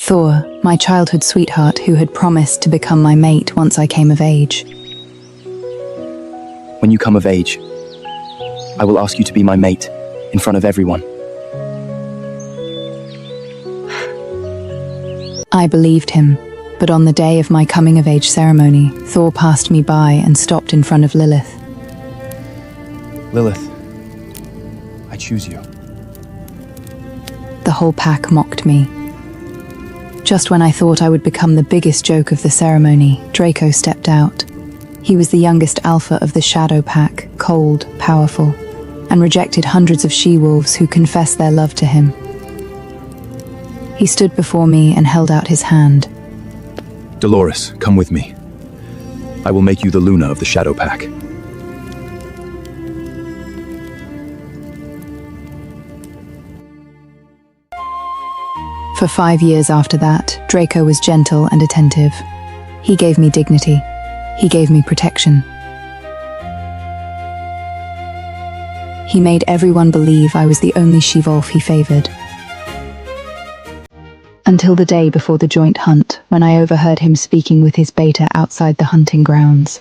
Thor, my childhood sweetheart who had promised to become my mate once I came of age. When you come of age, I will ask you to be my mate in front of everyone. I believed him, but on the day of my coming-of-age ceremony, Thor passed me by and stopped in front of Lilith. Lilith, I choose you. The whole pack mocked me. Just when I thought I would become the biggest joke of the ceremony, Draco stepped out. He was the youngest alpha of the Shadow Pack, cold, powerful, and rejected hundreds of she-wolves who confessed their love to him. He stood before me and held out his hand. Dolores, come with me. I will make you the Luna of the Shadow Pack. For 5 years after that, Draco was gentle and attentive. He gave me dignity. He gave me protection. He made everyone believe I was the only she-wolf he favored. Until the day before the joint hunt, when I overheard him speaking with his beta outside the hunting grounds.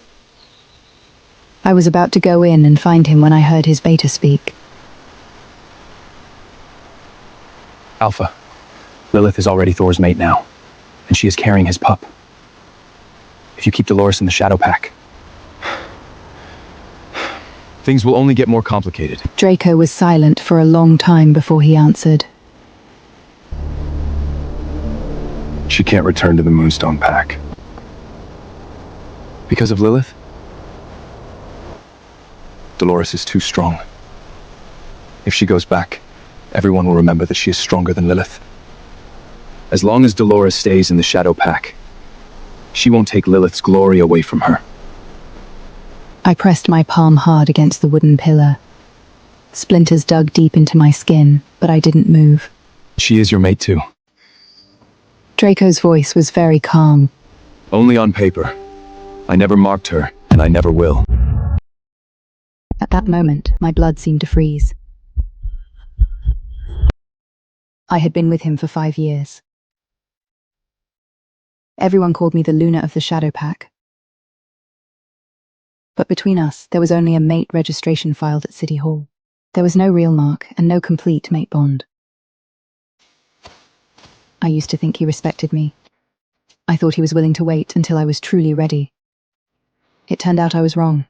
I was about to go in and find him when I heard his beta speak. Alpha, Lilith is already Thor's mate now, and she is carrying his pup. If you keep Dolores in the Shadow Pack, things will only get more complicated. Draco was silent for a long time before he answered. She can't return to the Moonstone Pack. Because of Lilith? Dolores is too strong. If she goes back, everyone will remember that she is stronger than Lilith. As long as Dolores stays in the Shadow Pack, she won't take Lilith's glory away from her. I pressed my palm hard against the wooden pillar. Splinters dug deep into my skin, but I didn't move. She is your mate too. Draco's voice was very calm. Only on paper. I never marked her, and I never will. At that moment, my blood seemed to freeze. I had been with him for 5 years. Everyone called me the Luna of the Shadow Pack. But between us, there was only a mate registration filed at City Hall. There was no real mark and no complete mate bond. I used to think he respected me. I thought he was willing to wait until I was truly ready. It turned out I was wrong.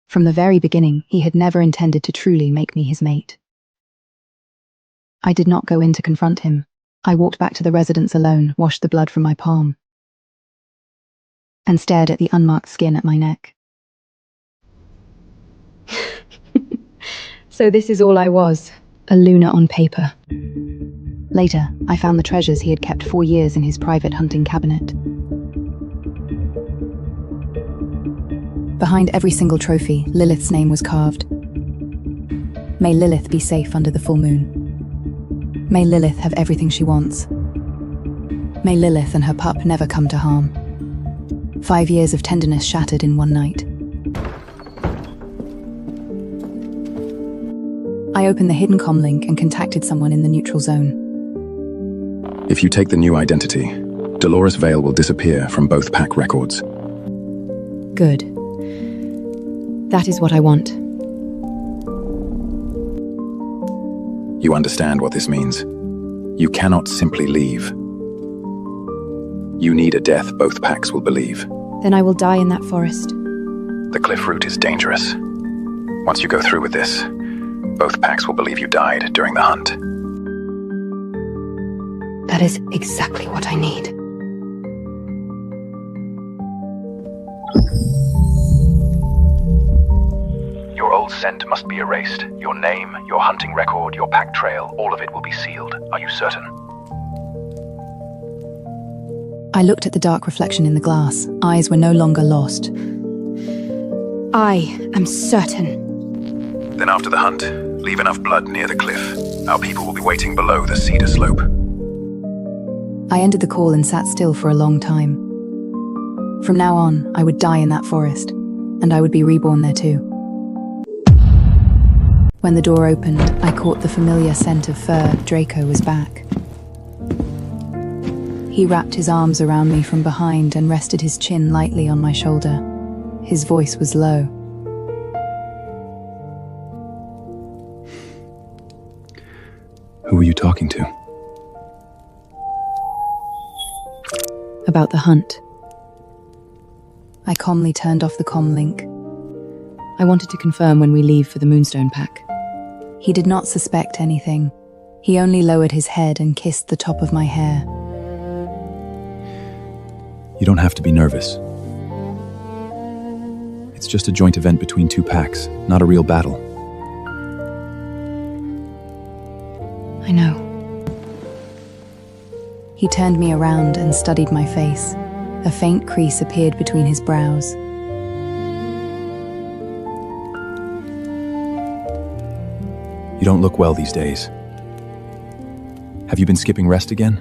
From the very beginning, he had never intended to truly make me his mate. I did not go in to confront him. I walked back to the residence alone, washed the blood from my palm, and stared at the unmarked skin at my neck. So this is all I was, a Luna on paper. Later, I found the treasures he had kept 4 years in his private hunting cabinet. Behind every single trophy, Lilith's name was carved. May Lilith be safe under the full moon. May Lilith have everything she wants. May Lilith and her pup never come to harm. 5 years of tenderness shattered in one night. I opened the hidden comm link and contacted someone in the neutral zone. If you take the new identity, Dolores Vale will disappear from both pack records. Good. That is what I want. You understand what this means? You cannot simply leave. You need a death both packs will believe. Then I will die in that forest. The cliff route is dangerous. Once you go through with this, both packs will believe you died during the hunt. That is exactly what I need. Your old scent must be erased. Your name, your hunting record, your pack trail, all of it will be sealed. Are you certain? I looked at the dark reflection in the glass. Eyes were no longer lost. I am certain. Then after the hunt, leave enough blood near the cliff. Our people will be waiting below the cedar slope. I ended the call and sat still for a long time. From now on, I would die in that forest, and I would be reborn there too. When the door opened, I caught the familiar scent of fur. Draco was back. He wrapped his arms around me from behind and rested his chin lightly on my shoulder. His voice was low. Who were you talking to? About the hunt. I calmly turned off the comm link. I wanted to confirm when we leave for the Moonstone Pack. He did not suspect anything. He only lowered his head and kissed the top of my hair. You don't have to be nervous. It's just a joint event between two packs, not a real battle. I know. He turned me around and studied my face. A faint crease appeared between his brows. You don't look well these days. Have you been skipping rest again?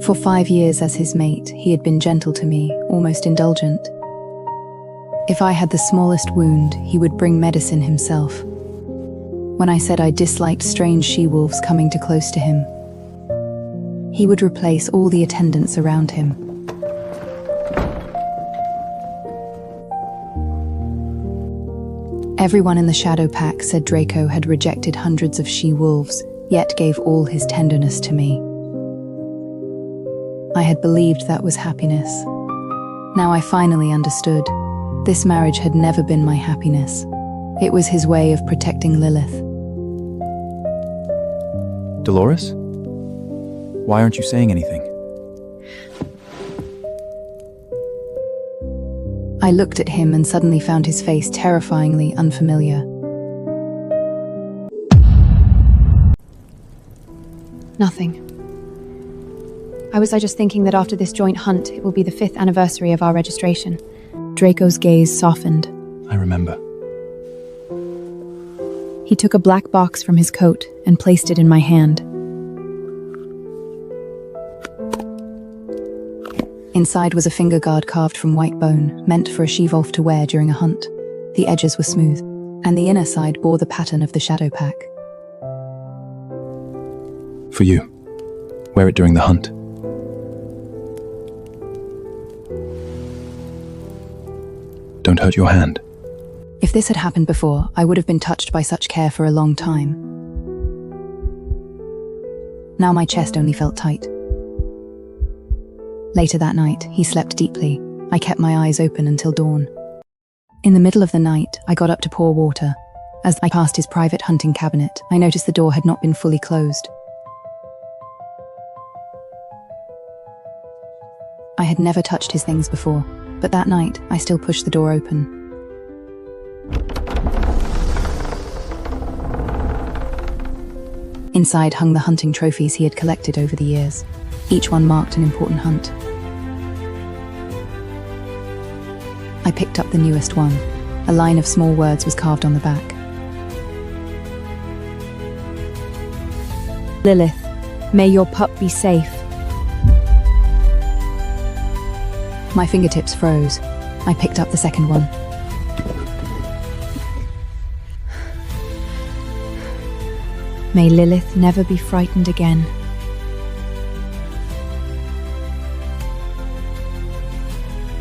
For 5 years as his mate, he had been gentle to me, almost indulgent. If I had the smallest wound, he would bring medicine himself. When I said I disliked strange she-wolves coming too close to him, he would replace all the attendants around him. Everyone in the Shadow Pack said Draco had rejected hundreds of she-wolves, yet gave all his tenderness to me. I had believed that was happiness. Now I finally understood. This marriage had never been my happiness. It was his way of protecting Lilith. Dolores? Why aren't you saying anything? I looked at him and suddenly found his face terrifyingly unfamiliar. Nothing. I was just thinking that after this joint hunt, it will be the 5th anniversary of our registration. Draco's gaze softened. I remember. He took a black box from his coat and placed it in my hand. Inside was a finger guard carved from white bone, meant for a she-wolf to wear during a hunt. The edges were smooth, and the inner side bore the pattern of the Shadow Pack. For you. Wear it during the hunt. Don't hurt your hand. If this had happened before, I would have been touched by such care for a long time. Now my chest only felt tight. Later that night, he slept deeply. I kept my eyes open until dawn. In the middle of the night, I got up to pour water. As I passed his private hunting cabinet, I noticed the door had not been fully closed. I had never touched his things before, but that night, I still pushed the door open. Inside hung the hunting trophies he had collected over the years. Each one marked an important hunt. I picked up the newest one. A line of small words was carved on the back. Lilith, may your pup be safe. My fingertips froze. I picked up the second one. May Lilith never be frightened again.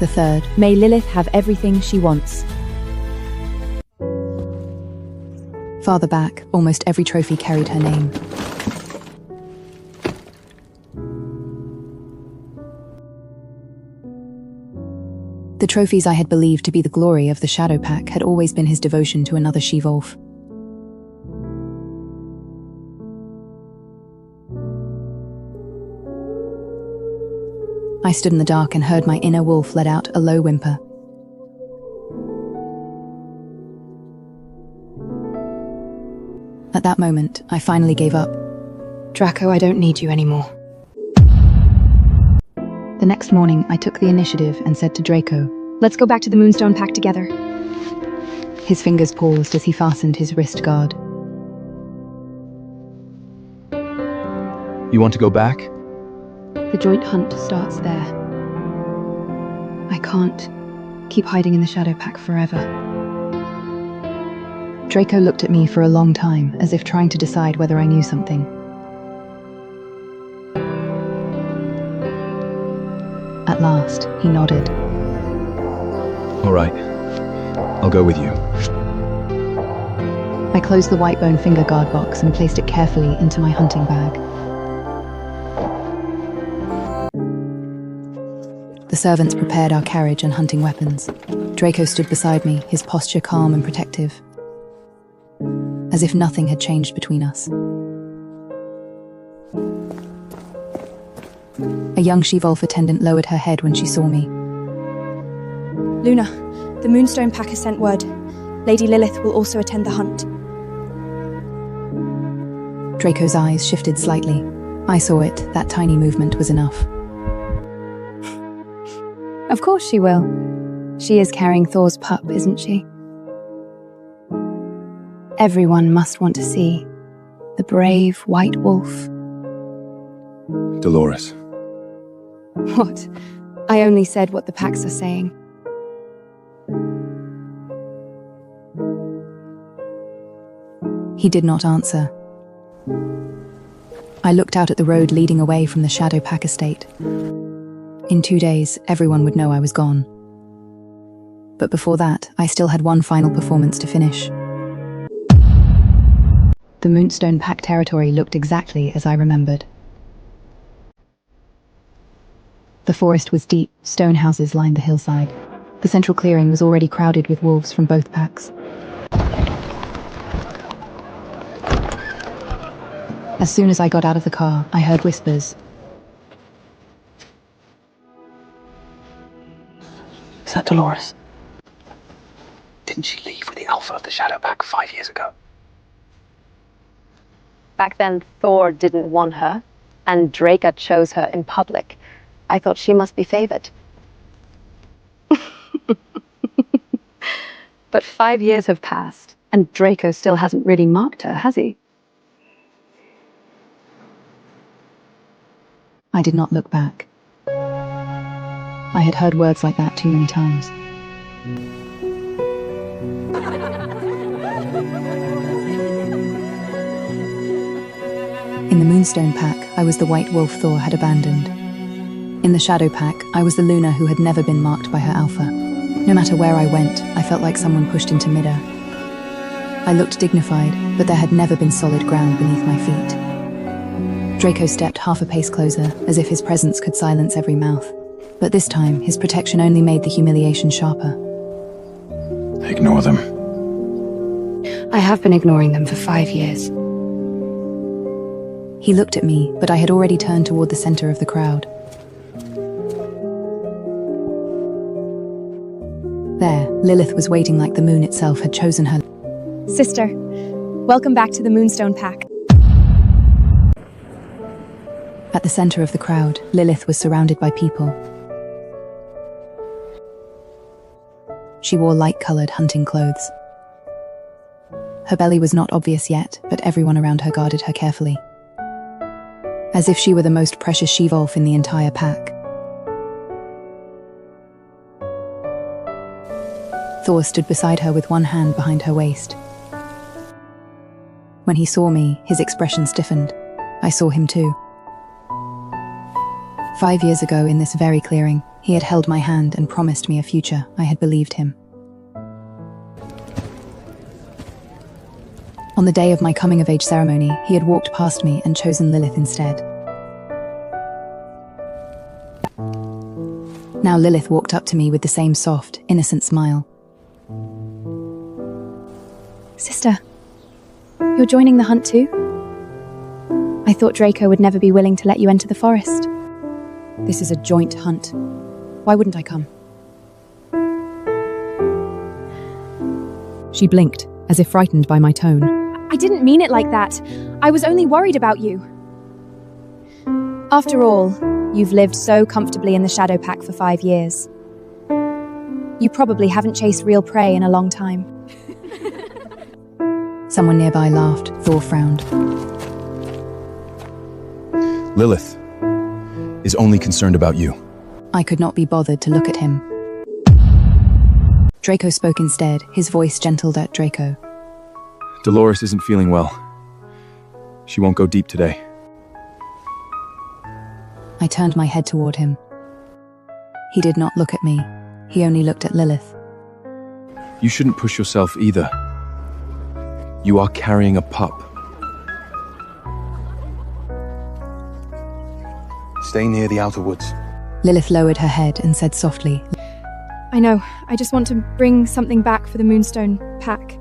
The third. May Lilith have everything she wants. Farther back, almost every trophy carried her name. The trophies I had believed to be the glory of the Shadow Pack had always been his devotion to another she-wolf. I stood in the dark and heard my inner wolf let out a low whimper. At that moment, I finally gave up. Draco, I don't need you anymore. The next morning, I took the initiative and said to Draco, Let's go back to the Moonstone Pack together. His fingers paused as he fastened his wrist guard. You want to go back? The joint hunt starts there. I can't keep hiding in the Shadow Pack forever. Draco looked at me for a long time, as if trying to decide whether I knew something. At last, he nodded. All right. I'll go with you. I closed the white bone finger guard box and placed it carefully into my hunting bag. The servants prepared our carriage and hunting weapons. Draco stood beside me, his posture calm and protective, as if nothing had changed between us. A young she-wolf attendant lowered her head when she saw me. Luna, the Moonstone Pack has sent word. Lady Lilith will also attend the hunt. Draco's eyes shifted slightly. I saw it. That tiny movement was enough. Of course she will. She is carrying Thor's pup, isn't she? Everyone must want to see the brave white wolf. Dolores. What? I only said what the packs are saying. He did not answer. I looked out at the road leading away from the Shadow Pack estate. In 2 days, everyone would know I was gone. But before that, I still had one final performance to finish. The Moonstone Pack territory looked exactly as I remembered. The forest was deep, stone houses lined the hillside. The central clearing was already crowded with wolves from both packs. As soon as I got out of the car, I heard whispers. Is that Dolores? Didn't she leave with the Alpha of the Shadow Pack 5 years ago? Back then, Thor didn't want her, and Draca chose her in public. I thought she must be favored. But 5 years have passed, and Draco still hasn't really marked her, has he? I did not look back. I had heard words like that too many times. In the Moonstone Pack, I was the white wolf Thor had abandoned. In the Shadow Pack, I was the Luna who had never been marked by her alpha. No matter where I went, I felt like someone pushed into midair. I looked dignified, but there had never been solid ground beneath my feet. Draco stepped half a pace closer, as if his presence could silence every mouth. But this time, his protection only made the humiliation sharper. Ignore them. I have been ignoring them for 5 years. He looked at me, but I had already turned toward the center of the crowd. There, Lilith was waiting like the moon itself had chosen her. Sister, welcome back to the Moonstone Pack. At the center of the crowd, Lilith was surrounded by people. She wore light-colored hunting clothes. Her belly was not obvious yet, but everyone around her guarded her carefully, as if she were the most precious she-wolf in the entire pack. Thor stood beside her with one hand behind her waist. When he saw me, his expression stiffened. I saw him too. 5 years ago, in this very clearing, he had held my hand and promised me a future. I had believed him. On the day of my coming-of-age ceremony, he had walked past me and chosen Lilith instead. Now Lilith walked up to me with the same soft, innocent smile. Sister, you're joining the hunt too? I thought Draco would never be willing to let you enter the forest. This is a joint hunt. Why wouldn't I come? She blinked, as if frightened by my tone. I didn't mean it like that. I was only worried about you. After all, you've lived so comfortably in the Shadow Pack for 5 years. You probably haven't chased real prey in a long time. Someone nearby laughed. Thor frowned. Lilith is only concerned about you. I could not be bothered to look at him. Draco spoke instead, his voice gentled at Draco. Dolores isn't feeling well. She won't go deep today. I turned my head toward him. He did not look at me. He only looked at Lilith. You shouldn't push yourself either. You are carrying a pup. Stay near the outer woods. Lilith lowered her head and said softly, I know. I just want to bring something back for the Moonstone pack.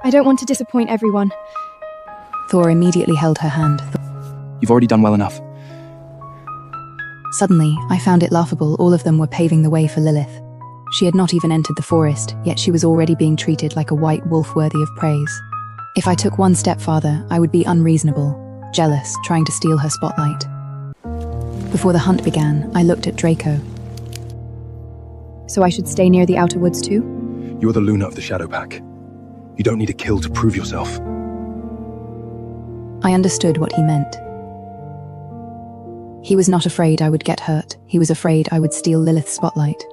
I don't want to disappoint everyone. Thor immediately held her hand. You've already done well enough. Suddenly, I found it laughable all of them were paving the way for Lilith. She had not even entered the forest, yet she was already being treated like a white wolf worthy of praise. If I took one step farther, I would be unreasonable, jealous, trying to steal her spotlight. Before the hunt began, I looked at Draco. So I should stay near the outer woods too? You're the Luna of the Shadow Pack. You don't need to kill to prove yourself. I understood what he meant. He was not afraid I would get hurt. He was afraid I would steal Lilith's spotlight.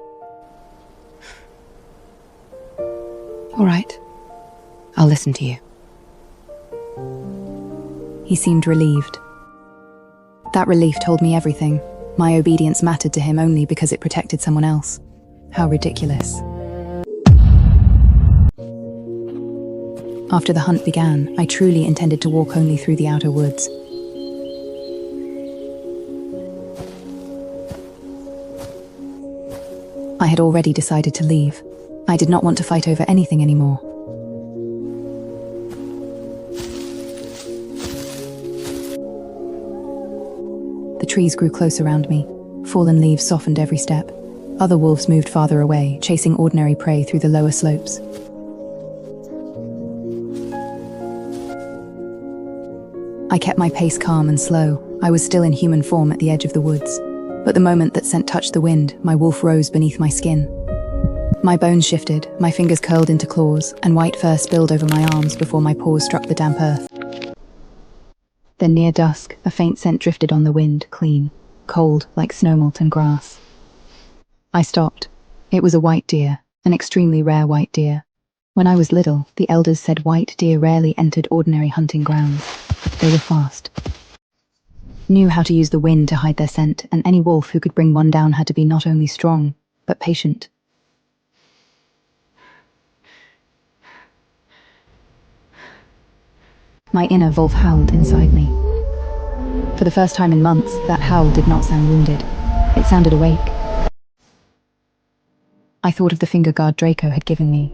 All right. I'll listen to you. He seemed relieved. That relief told me everything. My obedience mattered to him only because it protected someone else. How ridiculous. After the hunt began, I truly intended to walk only through the outer woods. I had already decided to leave. I did not want to fight over anything anymore. The trees grew close around me. Fallen leaves softened every step. Other wolves moved farther away, chasing ordinary prey through the lower slopes. I kept my pace calm and slow. I was still in human form at the edge of the woods. But the moment that scent touched the wind, my wolf rose beneath my skin. My bones shifted, my fingers curled into claws, and white fur spilled over my arms before my paws struck the damp earth. Then near dusk, a faint scent drifted on the wind, clean, cold, like snowmelt and grass. I stopped. It was a white deer, an extremely rare white deer. When I was little, the elders said white deer rarely entered ordinary hunting grounds. They were fast, knew how to use the wind to hide their scent, and any wolf who could bring one down had to be not only strong, but patient. My inner wolf howled inside me. For the first time in months, that howl did not sound wounded. It sounded awake. I thought of the finger guard Draco had given me.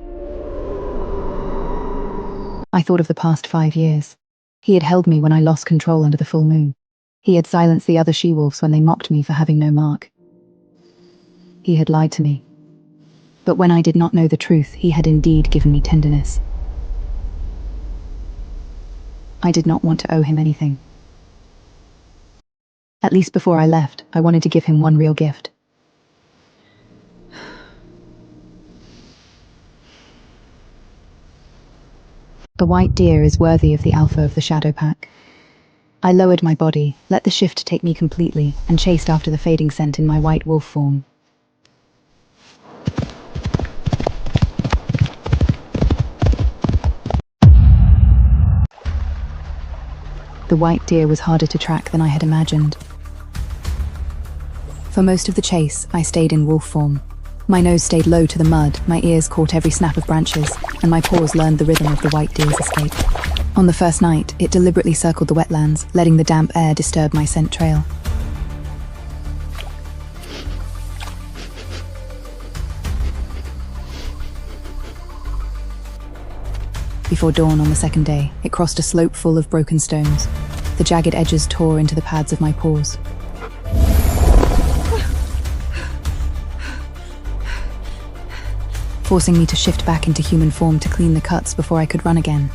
I thought of the past 5 years. He had held me when I lost control under the full moon. He had silenced the other she-wolves when they mocked me for having no mark. He had lied to me. But when I did not know the truth, he had indeed given me tenderness. I did not want to owe him anything. At least before I left, I wanted to give him one real gift. The white deer is worthy of the alpha of the Shadow Pack. I lowered my body, let the shift take me completely, and chased after the fading scent in my white wolf form. The white deer was harder to track than I had imagined. For most of the chase, I stayed in wolf form. My nose stayed low to the mud, my ears caught every snap of branches, and my paws learned the rhythm of the white deer's escape. On the first night, it deliberately circled the wetlands, letting the damp air disturb my scent trail. Before dawn on the second day, it crossed a slope full of broken stones. The jagged edges tore into the pads of my paws. Forcing me to shift back into human form to clean the cuts before I could run again.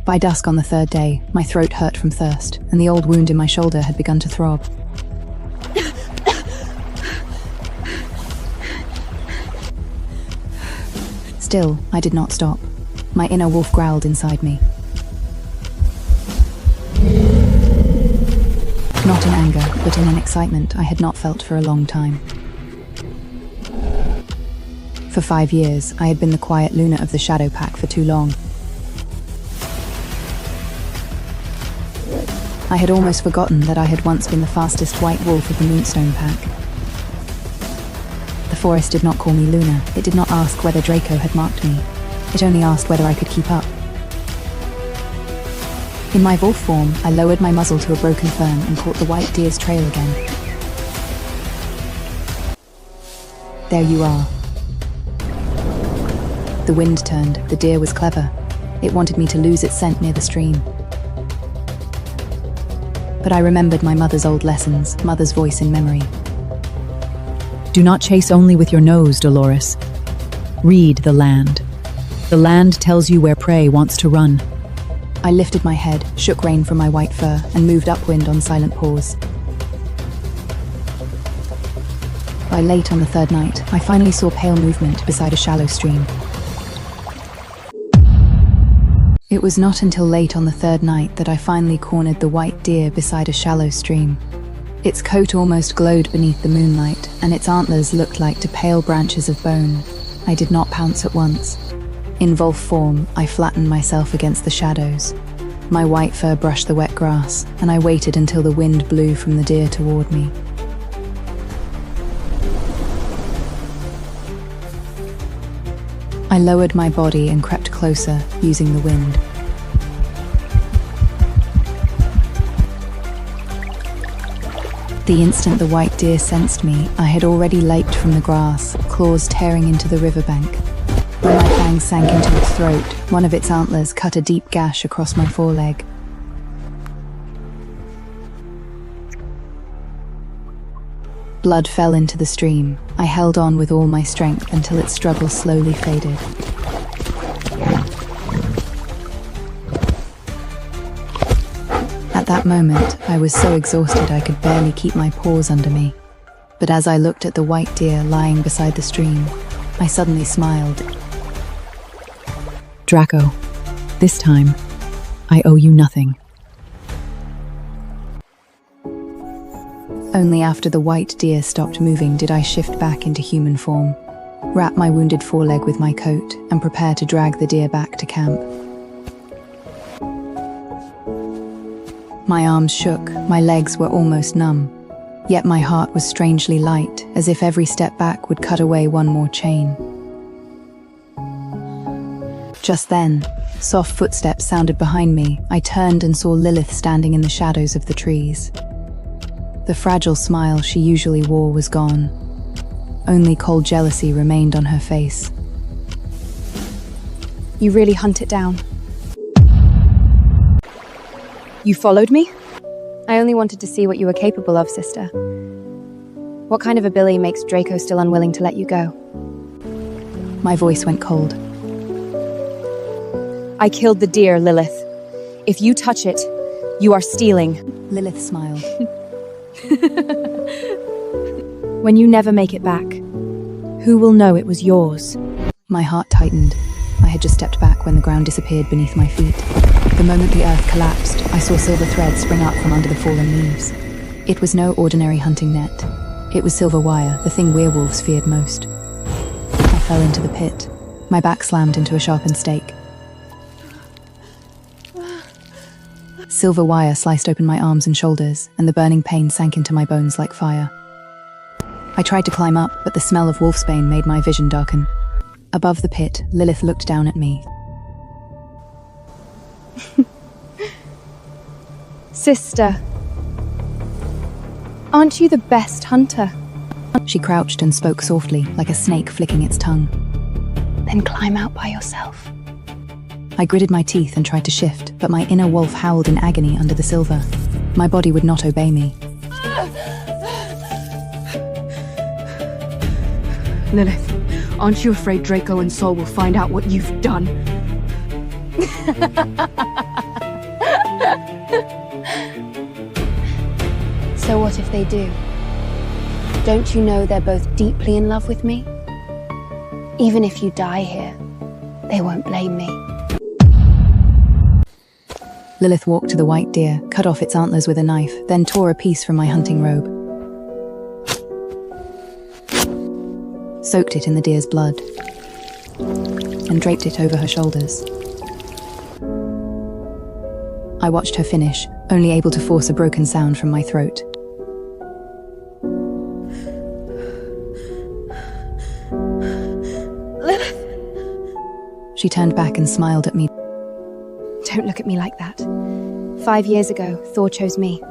By dusk on the third day, my throat hurt from thirst, and the old wound in my shoulder had begun to throb. Still, I did not stop. My inner wolf growled inside me. Not in anger, but in an excitement I had not felt for a long time. For 5 years, I had been the quiet Luna of the Shadow Pack for too long. I had almost forgotten that I had once been the fastest white wolf of the Moonstone Pack. The forest did not call me Luna. It did not ask whether Draco had marked me. It only asked whether I could keep up. In my wolf form, I lowered my muzzle to a broken fern and caught the white deer's trail again. There you are. The wind turned. The deer was clever. It wanted me to lose its scent near the stream. But I remembered my mother's old lessons, mother's voice in memory. Do not chase only with your nose, Dolores. Read the land. The land tells you where prey wants to run. I lifted my head, shook rain from my white fur, and moved upwind on silent paws. By late on the third night, I finally saw pale movement beside a shallow stream. It was not until late on the third night that I finally cornered the white deer beside a shallow stream. Its coat almost glowed beneath the moonlight, and its antlers looked like two pale branches of bone. I did not pounce at once. In wolf form, I flattened myself against the shadows. My white fur brushed the wet grass, and I waited until the wind blew from the deer toward me. I lowered my body and crept closer, using the wind. The instant the white deer sensed me, I had already leaped from the grass, claws tearing into the riverbank. When my fangs sank into its throat, one of its antlers cut a deep gash across my foreleg. Blood fell into the stream. I held on with all my strength until its struggle slowly faded. At that moment, I was so exhausted I could barely keep my paws under me. But as I looked at the white deer lying beside the stream, I suddenly smiled. Draco, this time, I owe you nothing. Only after the white deer stopped moving did I shift back into human form, wrap my wounded foreleg with my coat, and prepare to drag the deer back to camp. My arms shook, my legs were almost numb, yet my heart was strangely light, as if every step back would cut away one more chain. Just then, soft footsteps sounded behind me. I turned and saw Lilith standing in the shadows of the trees. The fragile smile she usually wore was gone. Only cold jealousy remained on her face. You really hunt it down. You followed me? I only wanted to see what you were capable of, sister. What kind of ability makes Draco still unwilling to let you go? My voice went cold. I killed the deer, Lilith. If you touch it, you are stealing. Lilith smiled. When you never make it back, who will know it was yours? My heart tightened. I had just stepped back when the ground disappeared beneath my feet. The moment the earth collapsed, I saw silver threads spring up from under the fallen leaves. It was no ordinary hunting net. It was silver wire, the thing werewolves feared most. I fell into the pit. My back slammed into a sharpened stake. Silver wire sliced open my arms and shoulders, and the burning pain sank into my bones like fire. I tried to climb up, but the smell of wolfsbane made my vision darken. Above the pit, Lilith looked down at me. Sister, aren't you the best hunter? She crouched and spoke softly, like a snake flicking its tongue. Then climb out by yourself. I gritted my teeth and tried to shift, but my inner wolf howled in agony under the silver. My body would not obey me. Lilith, aren't you afraid Draco and Sol will find out what you've done? So what if they do? Don't you know they're both deeply in love with me? Even if you die here, they won't blame me. Lilith walked to the white deer, cut off its antlers with a knife, then tore a piece from my hunting robe. Soaked it in the deer's blood. and draped it over her shoulders. I watched her finish, only able to force a broken sound from my throat. She turned back and smiled at me. Don't look at me like that. 5 years ago, Thor chose me.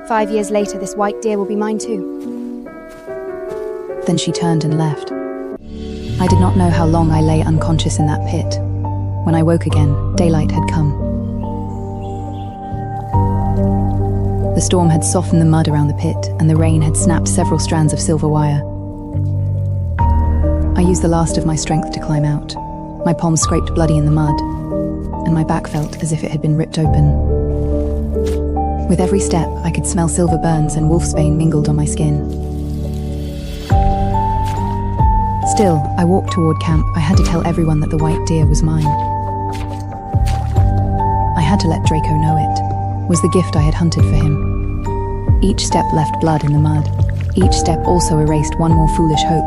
5 years later, this white deer will be mine too. Then she turned and left. I did not know how long I lay unconscious in that pit. When I woke again, daylight had come. The storm had softened the mud around the pit, and the rain had snapped several strands of silver wire. I used the last of my strength to climb out. My palms scraped bloody in the mud, and my back felt as if it had been ripped open. With every step, I could smell silver burns and wolfsbane mingled on my skin. Still, I walked toward camp. I had to tell everyone that the white deer was mine. I had to let Draco know it. Was the gift I had hunted for him. Each step left blood in the mud. Each step also erased one more foolish hope.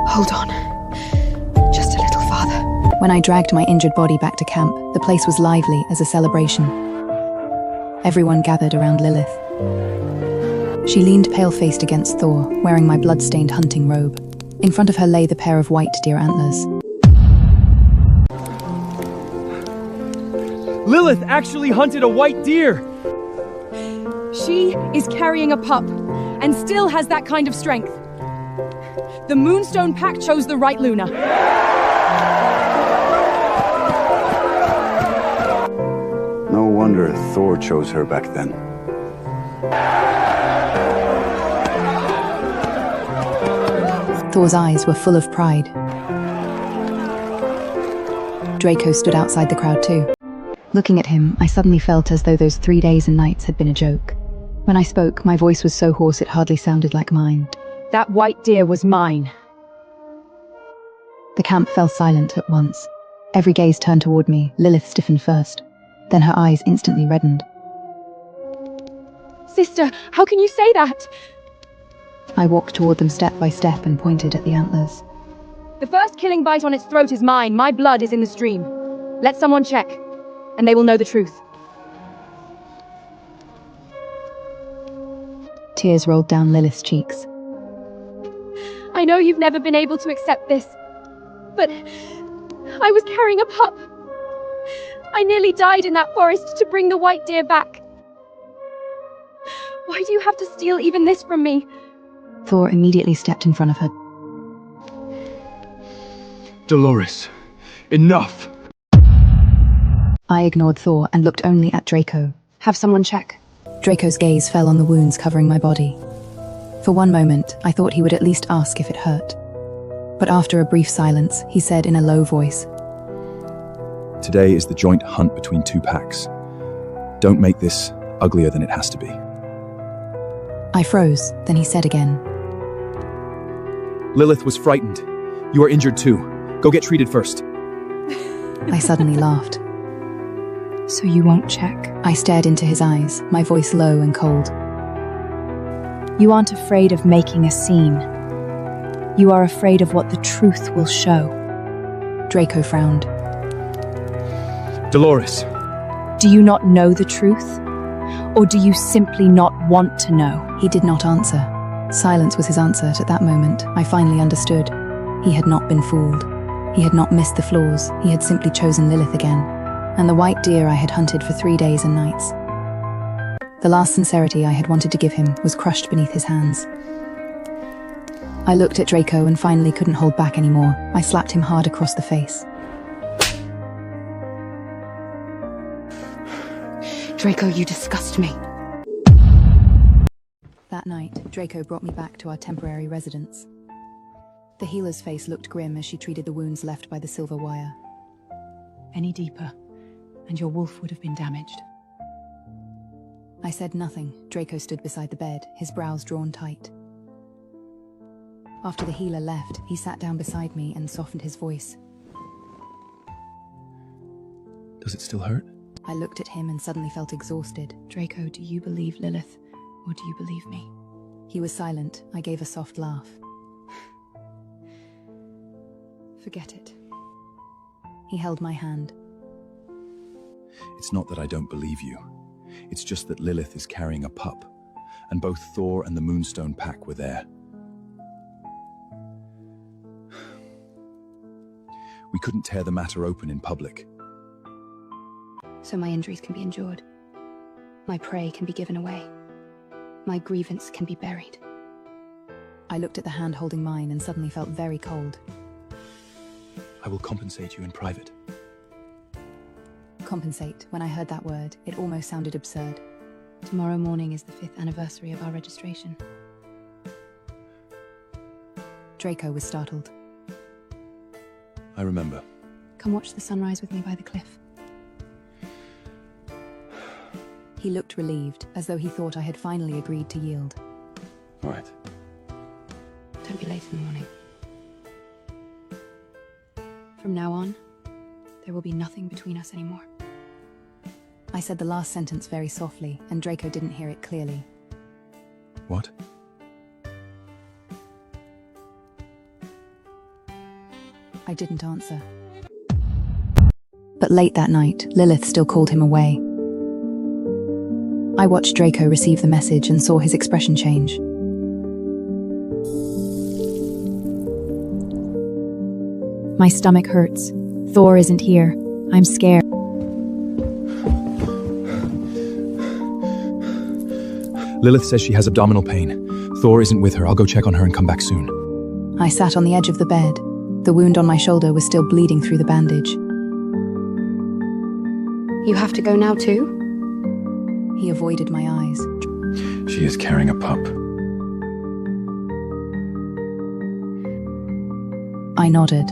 Hold on. Just a little farther. When I dragged my injured body back to camp, the place was lively as a celebration. Everyone gathered around Lilith. She leaned pale-faced against Thor, wearing my blood-stained hunting robe. In front of her lay the pair of white deer antlers. Lilith actually hunted a white deer! She is carrying a pup, and still has that kind of strength. The Moonstone Pack chose the right Luna. No wonder Thor chose her back then. Thor's eyes were full of pride. Draco stood outside the crowd too. Looking at him, I suddenly felt as though those 3 days and nights had been a joke. When I spoke, my voice was so hoarse it hardly sounded like mine. That white deer was mine. The camp fell silent at once. Every gaze turned toward me. Lilith stiffened first. Then her eyes instantly reddened. Sister, how can you say that? I walked toward them step by step and pointed at the antlers. The first killing bite on its throat is mine. My blood is in the stream. Let someone check, and they will know the truth. Tears rolled down Lilith's cheeks. I know you've never been able to accept this, but I was carrying a pup. I nearly died in that forest to bring the white deer back. Why do you have to steal even this from me? Thor immediately stepped in front of her. Dolores, enough! I ignored Thor and looked only at Draco. Have someone check. Draco's gaze fell on the wounds covering my body. For one moment, I thought he would at least ask if it hurt. But after a brief silence, he said in a low voice, Today is the joint hunt between two packs. Don't make this uglier than it has to be. I froze, then he said again, Lilith was frightened. You are injured too. Go get treated first. I suddenly laughed. So you won't check? I stared into his eyes, my voice low and cold. You aren't afraid of making a scene. You are afraid of what the truth will show. Draco frowned. Dolores. Do you not know the truth? Or do you simply not want to know? He did not answer. Silence was his answer at that moment. I finally understood. He had not been fooled. He had not missed the flaws. He had simply chosen Lilith again. And the white deer I had hunted for 3 days and nights. The last sincerity I had wanted to give him was crushed beneath his hands. I looked at Draco and finally couldn't hold back anymore. I slapped him hard across the face. Draco, you disgust me. That night, Draco brought me back to our temporary residence. The healer's face looked grim as she treated the wounds left by the silver wire. Any deeper, and your wolf would have been damaged. I said nothing. Draco stood beside the bed, his brows drawn tight. After the healer left, he sat down beside me and softened his voice. Does it still hurt? I looked at him and suddenly felt exhausted. Draco, do you believe Lilith, or do you believe me? He was silent. I gave a soft laugh. Forget it. He held my hand. It's not that I don't believe you. It's just that Lilith is carrying a pup, and both Thor and the Moonstone Pack were there. We couldn't tear the matter open in public. So my injuries can be endured. My prey can be given away. My grievance can be buried. I looked at the hand holding mine and suddenly felt very cold. I will compensate you in private. Compensate. When I heard that word, it almost sounded absurd. Tomorrow morning is the 5th anniversary of our registration. Draco was startled. I remember. Come watch the sunrise with me by the cliff. He looked relieved, as though he thought I had finally agreed to yield. All right. Don't be late in the morning. From now on, there will be nothing between us anymore. I said the last sentence very softly, and Draco didn't hear it clearly. What? I didn't answer. But late that night, Lilith still called him away. I watched Draco receive the message and saw his expression change. My stomach hurts. Thor isn't here. I'm scared. Lilith says she has abdominal pain. Thor isn't with her. I'll go check on her and come back soon. I sat on the edge of the bed. The wound on my shoulder was still bleeding through the bandage. You have to go now too? He avoided my eyes. She is carrying a pup. I nodded.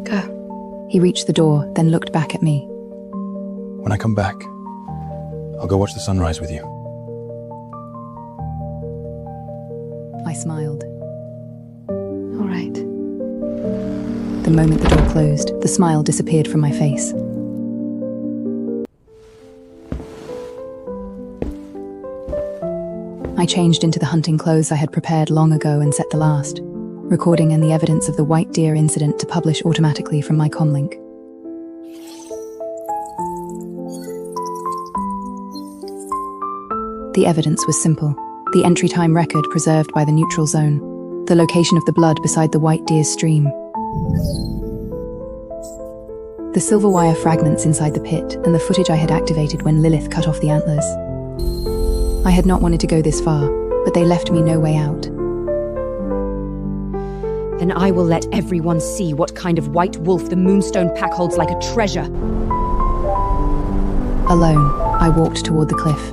Go. He reached the door, then looked back at me. When I come back, I'll go watch the sunrise with you. I smiled. All right. The moment the door closed, the smile disappeared from my face. I changed into the hunting clothes I had prepared long ago and set the last recording and the evidence of the white deer incident to publish automatically from my comlink. The evidence was simple. The entry time record preserved by the neutral zone. The location of the blood beside the white deer's stream. The silver wire fragments inside the pit and the footage I had activated when Lilith cut off the antlers. I had not wanted to go this far, but they left me no way out. Then I will let everyone see what kind of white wolf the Moonstone Pack holds like a treasure. Alone, I walked toward the cliff.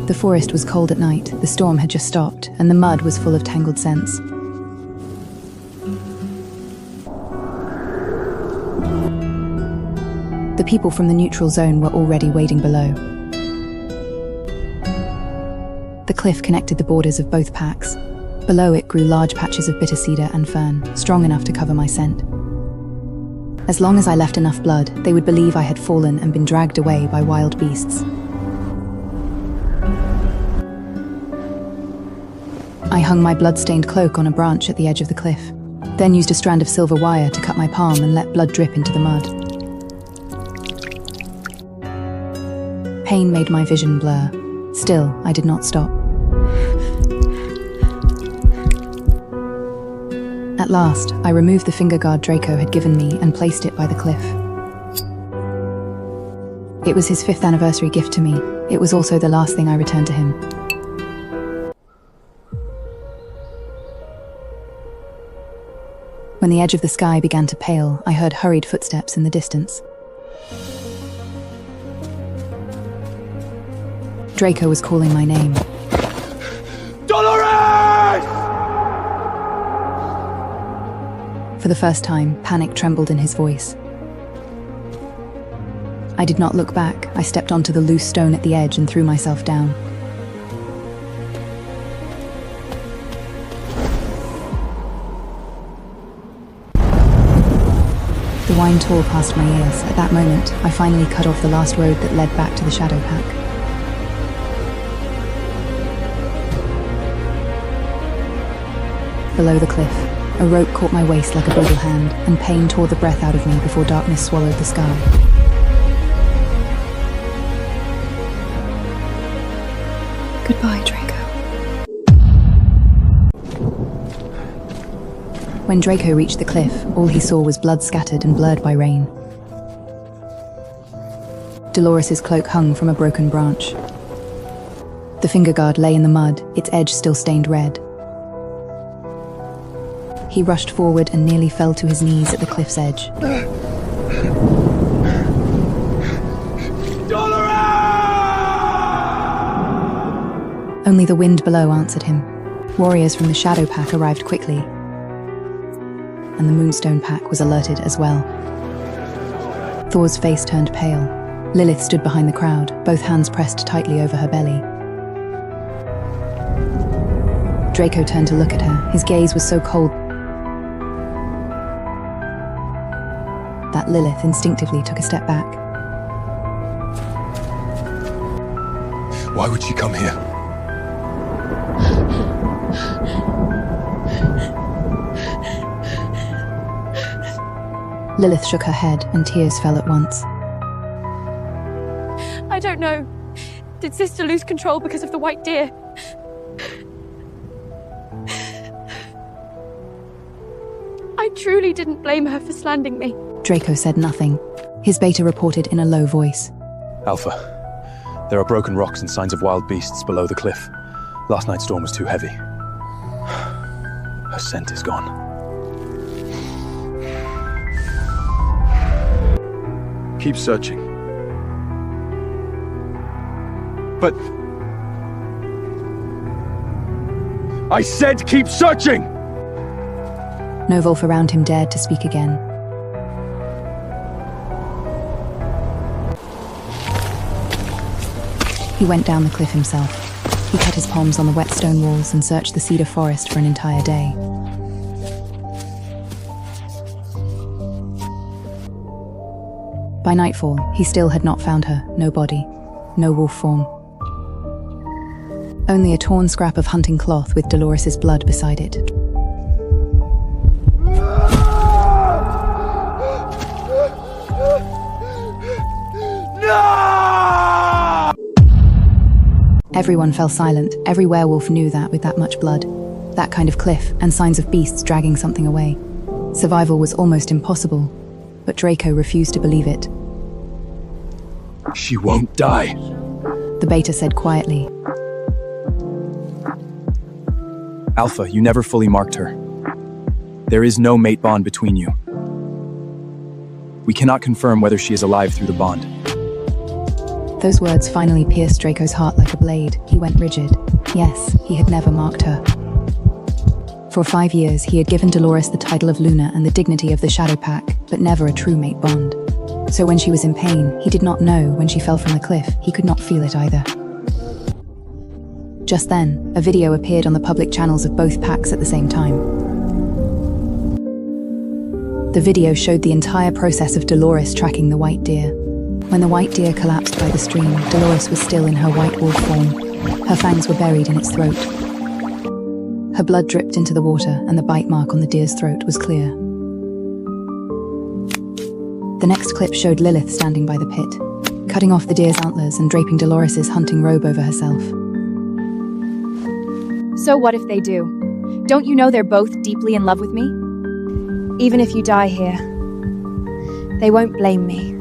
The forest was cold at night, the storm had just stopped, and the mud was full of tangled scents. The people from the neutral zone were already waiting below. The cliff connected the borders of both packs. Below it grew large patches of bitter cedar and fern, strong enough to cover my scent. As long as I left enough blood, they would believe I had fallen and been dragged away by wild beasts. I hung my blood-stained cloak on a branch at the edge of the cliff, then used a strand of silver wire to cut my palm and let blood drip into the mud. Pain made my vision blur. Still, I did not stop. At last, I removed the finger guard Draco had given me and placed it by the cliff. It was his 5th anniversary gift to me. It was also the last thing I returned to him. When the edge of the sky began to pale, I heard hurried footsteps in the distance. Draco was calling my name. Dolores! For the first time, panic trembled in his voice. I did not look back. I stepped onto the loose stone at the edge and threw myself down. The wine tore past my ears. At that moment, I finally cut off the last road that led back to the Shadow Pack. below the cliff. A rope caught my waist like a brutal hand, and pain tore the breath out of me before darkness swallowed the sky. Goodbye, Draco. When Draco reached the cliff, all he saw was blood scattered and blurred by rain. Dolores's cloak hung from a broken branch. The finger guard lay in the mud, its edge still stained red. He rushed forward and nearly fell to his knees at the cliff's edge. Only the wind below answered him. Warriors from the Shadow Pack arrived quickly, and the Moonstone Pack was alerted as well. Thor's face turned pale. Lilith stood behind the crowd, both hands pressed tightly over her belly. Draco turned to look at her. His gaze was so cold that Lilith instinctively took a step back. Why would she come here? Lilith shook her head, and tears fell at once. I don't know. Did Sister lose control because of the white deer? I truly didn't blame her for slandering me. Draco said nothing. His beta reported in a low voice. Alpha, there are broken rocks and signs of wild beasts below the cliff. Last night's storm was too heavy. Her scent is gone. Keep searching. But... I said keep searching! No Wolf around him dared to speak again. He went down the cliff himself. He cut his palms on the wet stone walls and searched the cedar forest for an entire day. By nightfall, he still had not found her. No body, no wolf form. Only a torn scrap of hunting cloth with Dolores's blood beside it. No! Everyone fell silent. Every werewolf knew that with that much blood, that kind of cliff, and signs of beasts dragging something away, survival was almost impossible. But Draco refused to believe it. She won't die. The beta said quietly. Alpha, you never fully marked her. There is no mate bond between you. We cannot confirm whether she is alive through the bond. Those words finally pierced Draco's heart like a blade. He went rigid. Yes, he had never marked her. For 5 years, he had given Dolores the title of Luna and the dignity of the Shadow Pack, but never a true mate bond. So when she was in pain, he did not know. When she fell from the cliff, he could not feel it either. Just then, a video appeared on the public channels of both packs at the same time. The video showed the entire process of Dolores tracking the white deer. When the white deer collapsed by the stream, Dolores was still in her white wolf form. Her fangs were buried in its throat. Her blood dripped into the water, and the bite mark on the deer's throat was clear. The next clip showed Lilith standing by the pit, cutting off the deer's antlers and draping Dolores's hunting robe over herself. So what if they do? Don't you know they're both deeply in love with me? Even if you die here, they won't blame me.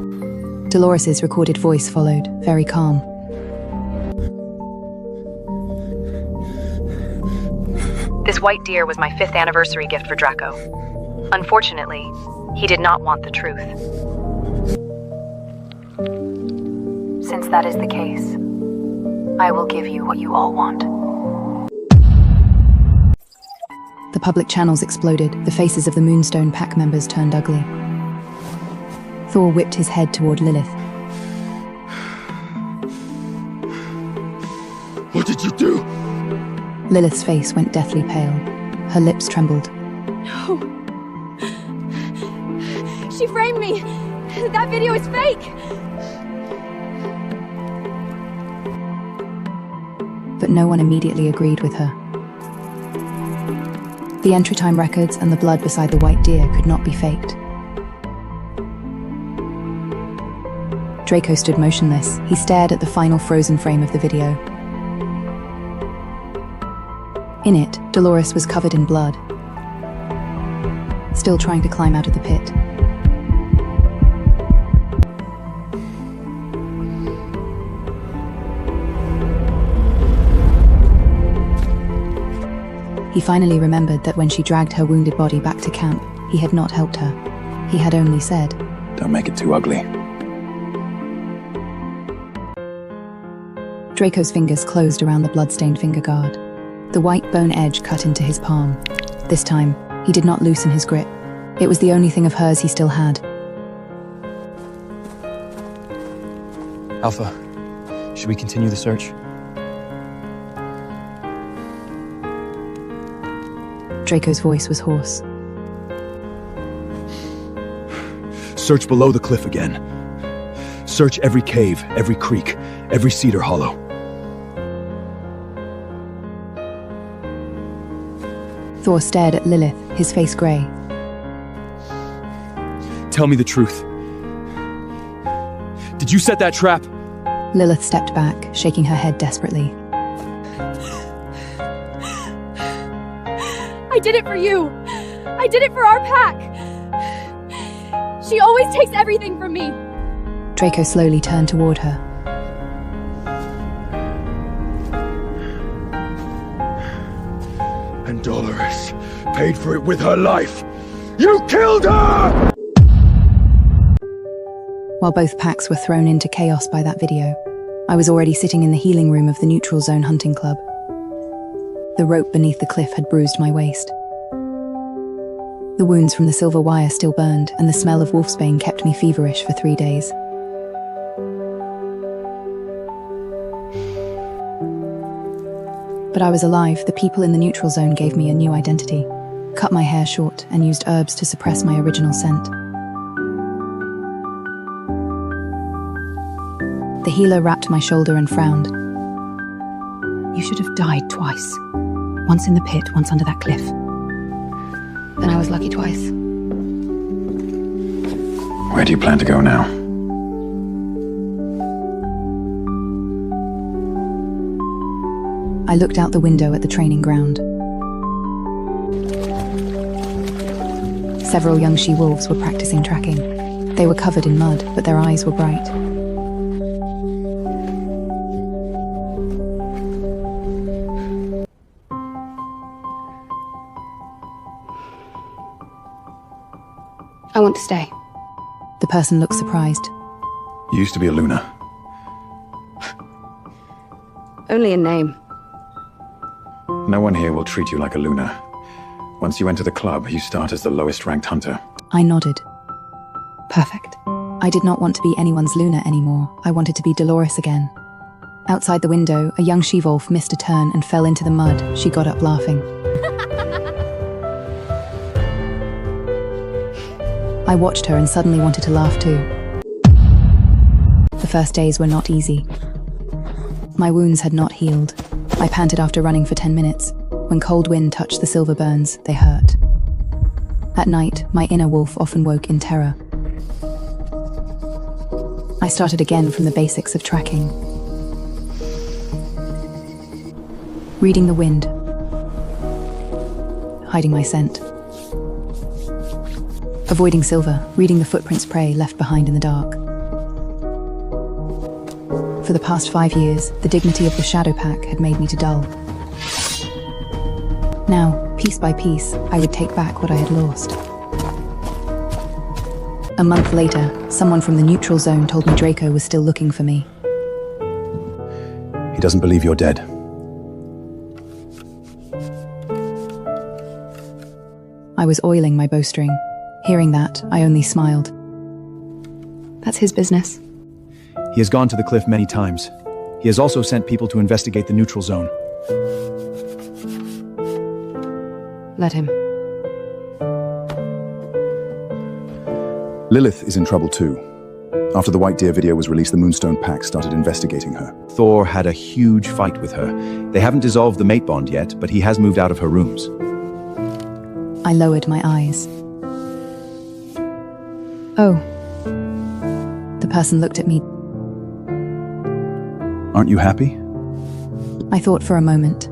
Dolores's recorded voice followed, very calm. This white deer was my 5th anniversary gift for Draco. Unfortunately, he did not want the truth. Since that is the case, I will give you what you all want. The public channels exploded. The faces of the Moonstone Pack members turned ugly. Thor whipped his head toward Lilith. What did you do? Lilith's face went deathly pale. Her lips trembled. No. She framed me. That video is fake. But no one immediately agreed with her. The entry time records and the blood beside the white deer could not be faked. Draco stood motionless. He stared at the final frozen frame of the video. In it, Dolores was covered in blood, still trying to climb out of the pit. He finally remembered that when she dragged her wounded body back to camp, he had not helped her. He had only said, "Don't make it too ugly." Draco's fingers closed around the blood-stained finger guard. The white bone edge cut into his palm. This time, he did not loosen his grip. It was the only thing of hers he still had. Alpha, should we continue the search? Draco's voice was hoarse. Search below the cliff again. Search every cave, every creek, every cedar hollow. Thor stared at Lilith, his face grey. Tell me the truth. Did you set that trap? Lilith stepped back, shaking her head desperately. I did it for you! I did it for our pack! She always takes everything from me! Draco slowly turned toward her. And Dolores paid for it with her life. You killed her! While both packs were thrown into chaos by that video, I was already sitting in the healing room of the Neutral Zone Hunting Club. The rope beneath the cliff had bruised my waist. The wounds from the silver wire still burned, and the smell of wolfsbane kept me feverish for 3 days. But I was alive. The people in the Neutral Zone gave me a new identity, cut my hair short, and used herbs to suppress my original scent. The healer rapped my shoulder and frowned. You should have died twice. Once in the pit, once under that cliff. Then I was lucky twice. Where do you plan to go now? I looked out the window at the training ground. Several young she-wolves were practicing tracking. They were covered in mud, but their eyes were bright. I want to stay. The person looked surprised. You used to be a Luna. Only in name. No one here will treat you like a Luna. Once you enter the club, you start as the lowest ranked hunter. I nodded. Perfect. I did not want to be anyone's Luna anymore. I wanted to be Dolores again. Outside the window, a young she-wolf missed a turn and fell into the mud. She got up laughing. I watched her and suddenly wanted to laugh too. The first days were not easy. My wounds had not healed. I panted after running for 10 minutes. When cold wind touched the silver burns, they hurt. At night, my inner wolf often woke in terror. I started again from the basics of tracking. Reading the wind. Hiding my scent. Avoiding silver, reading the footprints prey left behind in the dark. For the past 5 years, the dignity of the Shadow Pack had made me to dull. Now, piece by piece, I would take back what I had lost. A month later, someone from the Neutral Zone told me Draco was still looking for me. He doesn't believe you're dead. I was oiling my bowstring. Hearing that, I only smiled. That's his business. He has gone to the cliff many times. He has also sent people to investigate the Neutral Zone. Let him. Lilith is in trouble too. After the White Deer video was released, the Moonstone Pack started investigating her. Thor had a huge fight with her. They haven't dissolved the mate bond yet, but he has moved out of her rooms. I lowered my eyes. Oh. The person looked at me. Aren't you happy? I thought for a moment.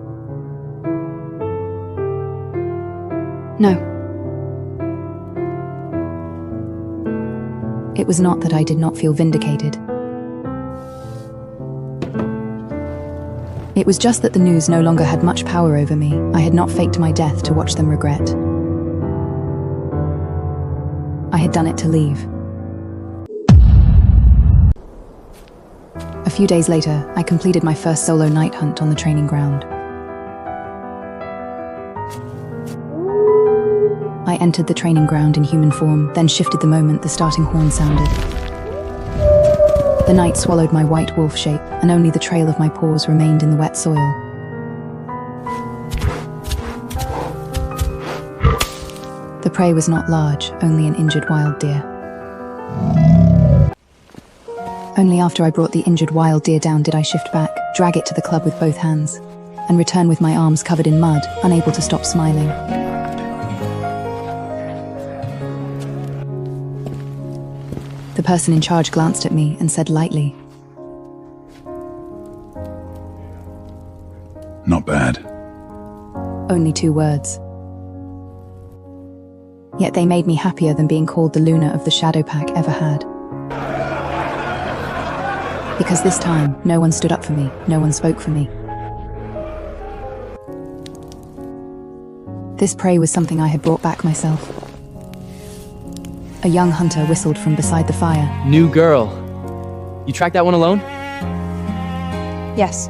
No. It was not that I did not feel vindicated. It was just that the news no longer had much power over me. I had not faked my death to watch them regret. I had done it to leave. A few days later, I completed my first solo night hunt on the training ground. I entered the training ground in human form, then shifted the moment the starting horn sounded. The night swallowed my white wolf shape, and only the trail of my paws remained in the wet soil. The prey was not large, only an injured wild deer. Only after I brought the injured wild deer down did I shift back, drag it to the club with both hands, and return with my arms covered in mud, unable to stop smiling. The person in charge glanced at me and said lightly, Not bad. Only 2 words. Yet they made me happier than being called the Luna of the Shadow Pack ever had. Because this time, no one stood up for me, no one spoke for me. This prey was something I had brought back myself. A young hunter whistled from beside the fire. New girl. You tracked that one alone? Yes.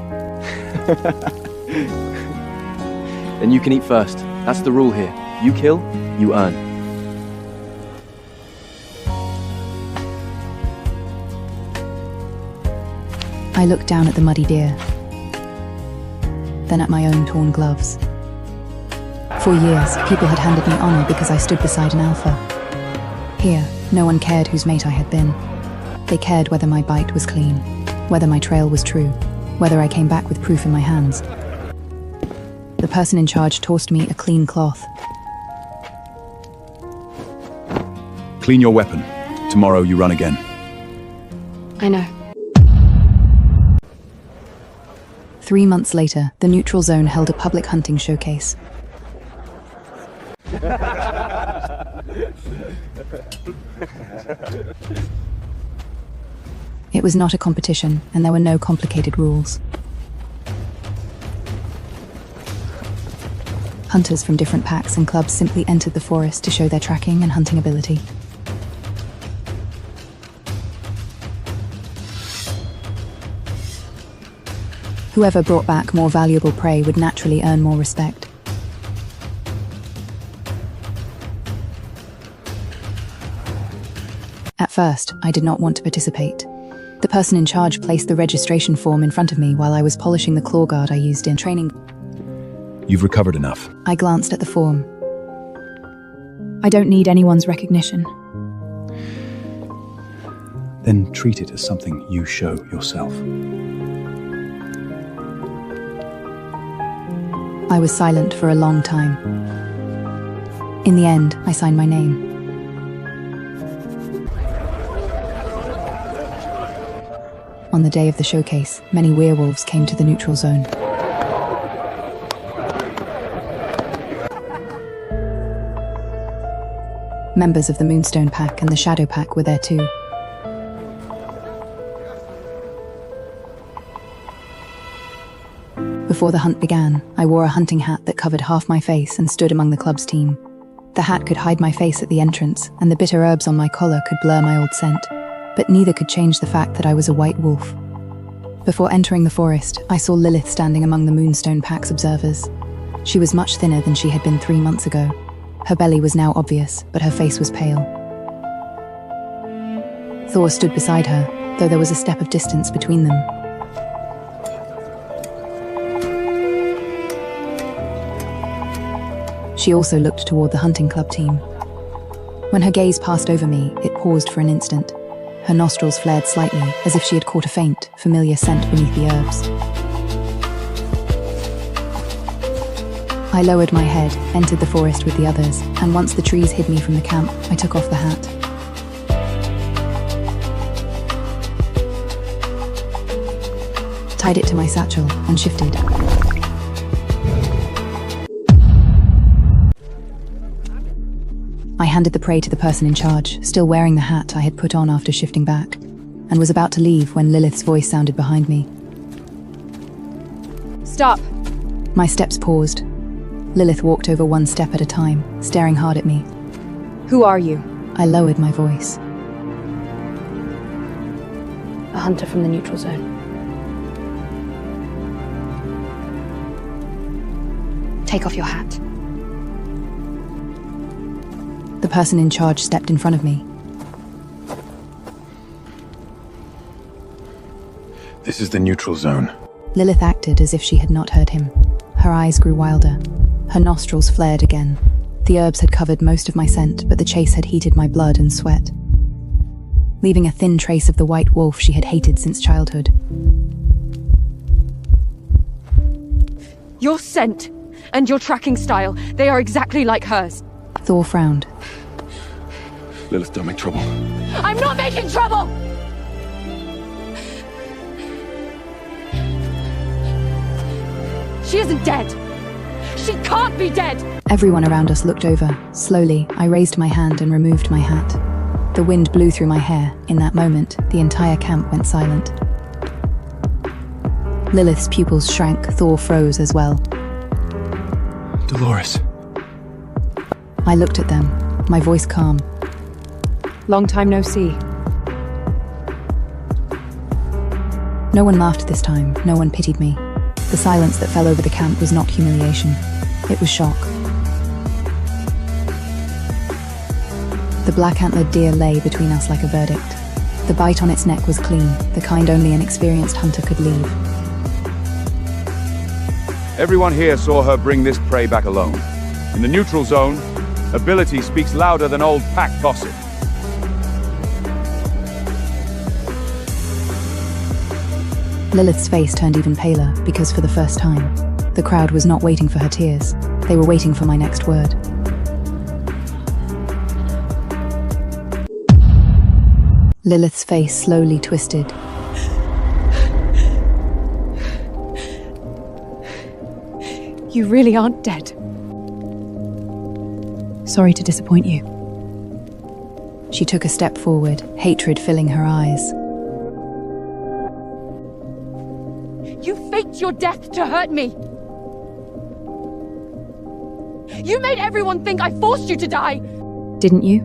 Then you can eat first. That's the rule here. You kill, you earn. I looked down at the muddy deer, then at my own torn gloves. For years, people had handed me honor because I stood beside an alpha. Here, no one cared whose mate I had been. They cared whether my bite was clean, whether my trail was true, whether I came back with proof in my hands. The person in charge tossed me a clean cloth. Clean your weapon. Tomorrow you run again. I know. 3 months later, the neutral zone held a public hunting showcase. It was not a competition, and there were no complicated rules. Hunters from different packs and clubs simply entered the forest to show their tracking and hunting ability. Whoever brought back more valuable prey would naturally earn more respect. At first, I did not want to participate. The person in charge placed the registration form in front of me while I was polishing the claw guard I used in training. You've recovered enough. I glanced at the form. I don't need anyone's recognition. Then treat it as something you show yourself. I was silent for a long time. In the end, I signed my name. On the day of the showcase, many werewolves came to the neutral zone. Members of the Moonstone Pack and the Shadow Pack were there too. Before the hunt began, I wore a hunting hat that covered half my face and stood among the club's team. The hat could hide my face at the entrance, and the bitter herbs on my collar could blur my old scent, but neither could change the fact that I was a white wolf. Before entering the forest, I saw Lilith standing among the Moonstone Pack's observers. She was much thinner than she had been 3 months ago. Her belly was now obvious, but her face was pale. Thor stood beside her, though there was a step of distance between them. She also looked toward the hunting club team. When her gaze passed over me, it paused for an instant. Her nostrils flared slightly, as if she had caught a faint, familiar scent beneath the herbs. I lowered my head, entered the forest with the others, and once the trees hid me from the camp, I took off the hat. Tied it to my satchel and shifted. I handed the prey to the person in charge, still wearing the hat I had put on after shifting back, and was about to leave when Lilith's voice sounded behind me. Stop! My steps paused. Lilith walked over one step at a time, staring hard at me. Who are you? I lowered my voice. A hunter from the neutral zone. Take off your hat. The person in charge stepped in front of me. This is the neutral zone. Lilith acted as if she had not heard him. Her eyes grew wilder. Her nostrils flared again. The herbs had covered most of my scent, but the chase had heated my blood and sweat, leaving a thin trace of the white wolf she had hated since childhood. Your scent and your tracking style, they are exactly like hers. Thor frowned. Lilith, don't make trouble. I'm not making trouble! She isn't dead. She can't be dead! Everyone around us looked over. Slowly, I raised my hand and removed my hat. The wind blew through my hair. In that moment, the entire camp went silent. Lilith's pupils shrank. Thor froze as well. Dolores. I looked at them, my voice calm. Long time no see. No one laughed this time. No one pitied me. The silence that fell over the camp was not humiliation. It was shock. The black-antlered deer lay between us like a verdict. The bite on its neck was clean, the kind only an experienced hunter could leave. Everyone here saw her bring this prey back alone. In the neutral zone, ability speaks louder than old pack gossip. Lilith's face turned even paler, because for the first time, the crowd was not waiting for her tears. They were waiting for my next word. Lilith's face slowly twisted. You really aren't dead. Sorry to disappoint you. She took a step forward, hatred filling her eyes. You faked your death to hurt me! You made everyone think I forced you to die! Didn't you?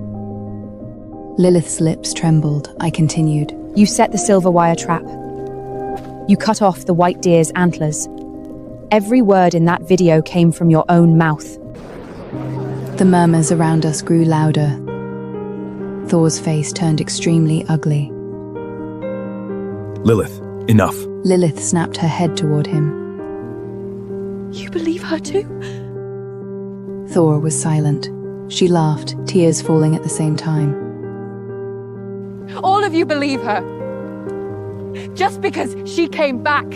Lilith's lips trembled. I continued. You set the silver wire trap. You cut off the white deer's antlers. Every word in that video came from your own mouth. The murmurs around us grew louder. Thor's face turned extremely ugly. Lilith, enough. Lilith snapped her head toward him. You believe her too? Thor was silent. She laughed, tears falling at the same time. All of you believe her. Just because she came back.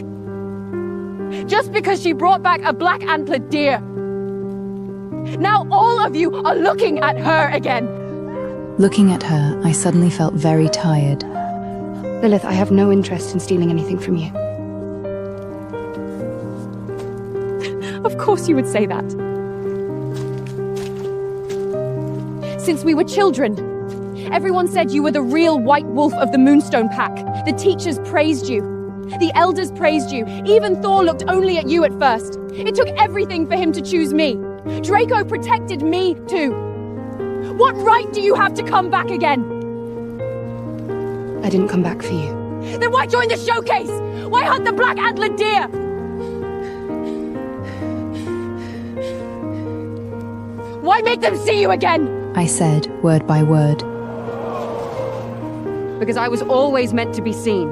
Just because she brought back a black-antlered deer. Now all of you are looking at her again. Looking at her, I suddenly felt very tired. Lilith, I have no interest in stealing anything from you. Of course you would say that. Since we were children, everyone said you were the real white wolf of the Moonstone Pack. The teachers praised you. The elders praised you. Even Thor looked only at you at first. It took everything for him to choose me. Draco protected me too. What right do you have to come back again? I didn't come back for you. Then why join the showcase? Why hunt the black-antlered deer? Why make them see you again? I said, word by word. Because I was always meant to be seen.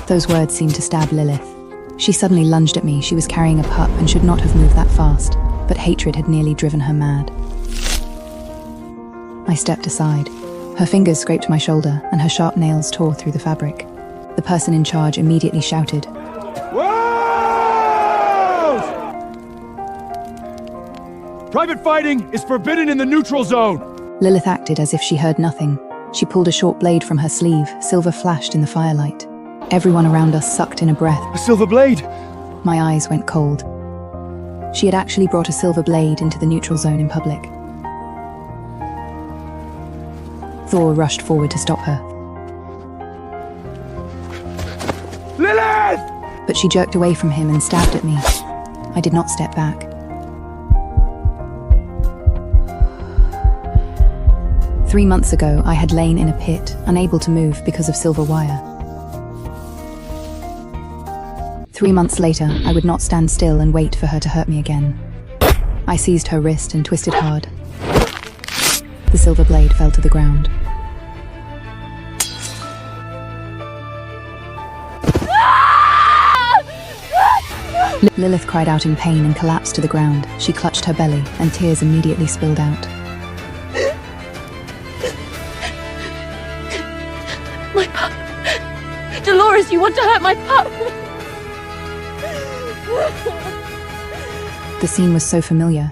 Those words seemed to stab Lilith. She suddenly lunged at me. She was carrying a pup and should not have moved that fast, but hatred had nearly driven her mad. I stepped aside. Her fingers scraped my shoulder, and her sharp nails tore through the fabric. The person in charge immediately shouted, Wolves! Private fighting is forbidden in the neutral zone! Lilith acted as if she heard nothing. She pulled a short blade from her sleeve. Silver flashed in the firelight. Everyone around us sucked in a breath. A silver blade! My eyes went cold. She had actually brought a silver blade into the neutral zone in public. Thor rushed forward to stop her. Lilith! But she jerked away from him and stabbed at me. I did not step back. "3 months ago, I had lain in a pit, unable to move because of silver wire. 3 months later, I would not stand still and wait for her to hurt me again. I seized her wrist and twisted hard. The silver blade fell to the ground. Lilith cried out in pain and collapsed to the ground. She clutched her belly, and tears immediately spilled out. My pup! Dolores, you want to hurt my pup! The scene was so familiar.